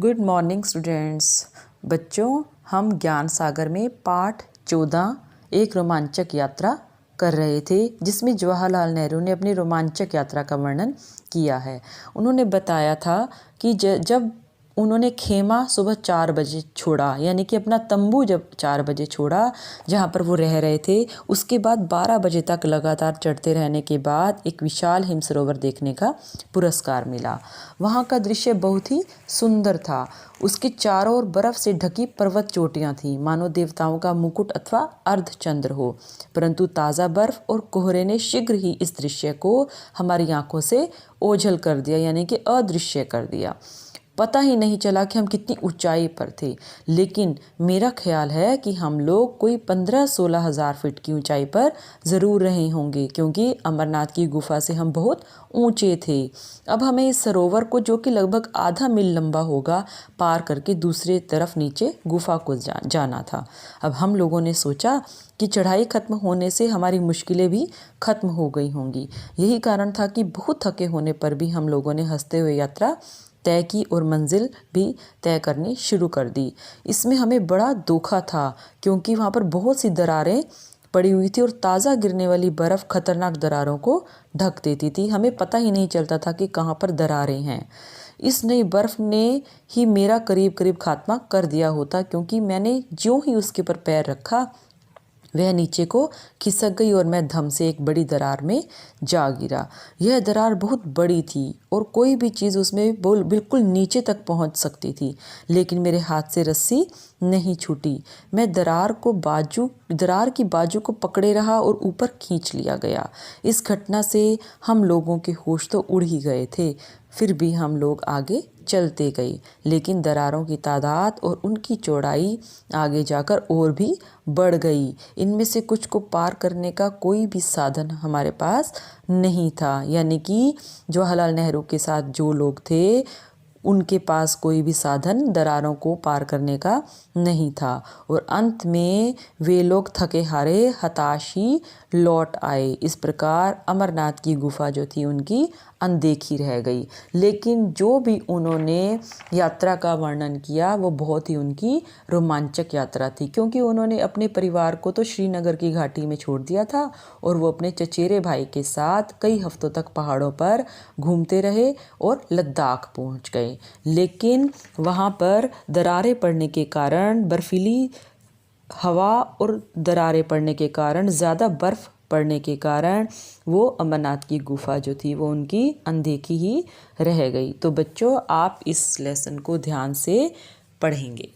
Good morning students. बच्चों, हम ज्ञान सागर में पाठ 14 एक रोमांचक यात्रा कर रहे थे, जिसमें जवाहरलाल नेहरू ने अपनी रोमांचक यात्रा का वर्णन किया है। उन्होंने बताया था कि जब उन्होंने खेमा सुबह 4 बजे छोड़ा, यानी कि अपना तंबू जब 4 बजे छोड़ा जहाँ पर वो रह रहे थे, उसके बाद 12 बजे तक लगातार चढ़ते रहने के बाद एक विशाल हिम सरोवर देखने का पुरस्कार मिला। वहाँ का दृश्य बहुत ही सुंदर था। उसके चारों ओर बर्फ से ढकी पर्वत चोटियाँ थीं, मानो देवताओं का मुकुट अथवा अर्धचंद्र हो। परंतु ताज़ा बर्फ और कोहरे ने शीघ्र ही इस दृश्य को हमारी आंखों से ओझल कर दिया, यानी कि अदृश्य कर दिया। पता ही नहीं चला कि हम कितनी ऊंचाई पर थे। लेकिन मेरा ख्याल है कि हम लोग कोई 15-16 हज़ार फीट की ऊंचाई पर ज़रूर रहे होंगे, क्योंकि अमरनाथ की गुफा से हम बहुत ऊंचे थे। अब हमें इस सरोवर को, जो कि लगभग आधा मील लंबा होगा, पार करके दूसरे तरफ नीचे गुफा को जाना था। अब हम लोगों ने सोचा कि चढ़ाई खत्म होने से हमारी मुश्किलें भी खत्म हो गई होंगी। यही कारण था कि बहुत थके होने पर भी हम लोगों ने हंसते हुए यात्रा तय की और मंजिल भी तय करनी शुरू कर दी। इसमें हमें बड़ा धोखा था, क्योंकि वहाँ पर बहुत सी दरारें पड़ी हुई थी और ताज़ा गिरने वाली बर्फ़ खतरनाक दरारों को ढक देती थी। हमें पता ही नहीं चलता था कि कहाँ पर दरारें हैं। इस नई बर्फ़ ने ही मेरा करीब करीब खात्मा कर दिया होता, क्योंकि मैंने ज्यों ही उसके ऊपर पैर रखा, वह नीचे को खिसक गई और मैं धम से एक बड़ी दरार में जा गिरा। यह दरार बहुत बड़ी थी और कोई भी चीज़ उसमें बिल्कुल नीचे तक पहुंच सकती थी, लेकिन मेरे हाथ से रस्सी नहीं छूटी। मैं दरार की बाजू को पकड़े रहा और ऊपर खींच लिया गया। इस घटना से हम लोगों के होश तो उड़ ही गए थे। फिर भी हम लोग आगे चलते गए, लेकिन दरारों की तादाद और उनकी चौड़ाई आगे जाकर और भी बढ़ गई। इनमें से कुछ को पार करने का कोई भी साधन हमारे पास नहीं था, यानी कि जवाहरलाल नेहरू के साथ जो लोग थे, उनके पास कोई भी साधन दरारों को पार करने का नहीं था। और अंत में वे लोग थके हारे हताश ही लौट आए। इस प्रकार अमरनाथ की गुफा जो थी उनकी अनदेखी रह गई। लेकिन जो भी उन्होंने यात्रा का वर्णन किया, वो बहुत ही उनकी रोमांचक यात्रा थी, क्योंकि उन्होंने अपने परिवार को तो श्रीनगर की घाटी में छोड़ दिया था और वो अपने चचेरे भाई के साथ कई हफ्तों तक पहाड़ों पर घूमते रहे और लद्दाख पहुंच गए। लेकिन वहाँ पर दरारें पड़ने के कारण, बर्फीली हवा और दरारें पड़ने के कारण, ज़्यादा बर्फ़ पड़ने के कारण वो अमरनाथ की गुफा जो थी वो उनकी अनदेखी ही रह गई। तो बच्चों, आप इस लेसन को ध्यान से पढ़ेंगे।